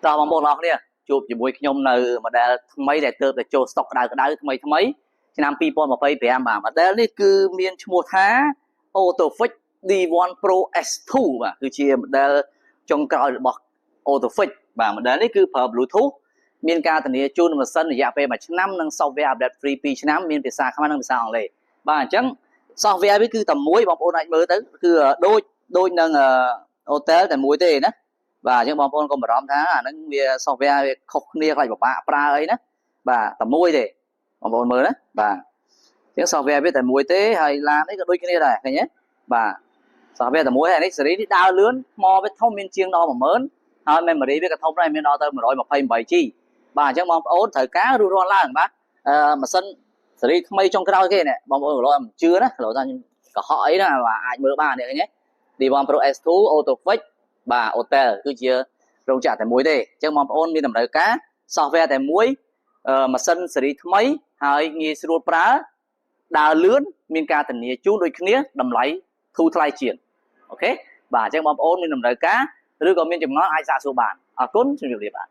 តើបងប្អូនអរគ្នាជួបជាមួយខ្ញុំនៅ model ថ្មីដែលទើបតែចូល stock ក្តៅថ្មីឆ្នាំ2025បាទ model នេះគឺមានឈ្មោះថា Autofix D1 Pro S2 បាទគឺជា model ចុងក្រោយរបស់ Autofix បាទ model នេះគឺប្រើ Bluetooth មានការធានាជូនម៉ាស៊ីនរយៈពេល1ឆ្នាំនិង software update free 2ឆ្នាំមានភាសាខ្មែរនិងភាសាអង់គ្លេសបាទអញ្ចឹង software វាគឺតែមួយបងប្អូនអាចមើលទៅគឺដូចនឹង hotel តែមួយទេណាបាទអញ្ចឹងបងប្អូនកុំបារម្ភថាអាហ្នឹងវា software វាខុសគ្នាខ្លាចពិបាកប្រើអីណាបាទតែមួយទេបងប្អូនមើលណាបាទអញ្ចឹង software វាតែមួយទេហើយឡាននេះក៏ដូចគ្នាដែរឃើញទេបាទ software តែមួយហើយនេះ series នេះដើរលឿនថ្មវាធំមានជាងដល់ 10000 ហើយ memory វាក៏ធំដែរមានដល់ទៅ 128GB បាទអញ្ចឹងបងប្អូនត្រូវការរួចរាល់ឡើងបាទម៉ាស៊ីន series ថ្មីចុងក្រោយគេនេះបងប្អូនក៏មិនជឿណាkalauថាខ្ញុំកុហកអីណាបាទអាចមើលបាននេះឃើញទេ D1 Pro S2 Autofix បាទ Hotel គឺជារោងចក្រតែមួយទេអញ្ចឹងបងប្អូនមានតម្រូវការ software តែមួយម៉ាស៊ីន series ថ្មីហើយងាយស្រួលប្រើដើរលឿនមានការធានាជូនដូចគ្នាតម្លៃធូរថ្លៃជាងអូខេបាទអញ្ចឹងបងប្អូនមានតម្រូវការឬក៏មានចំណងអាចសាកសួរបានអរគុណជំរាបលាបាទ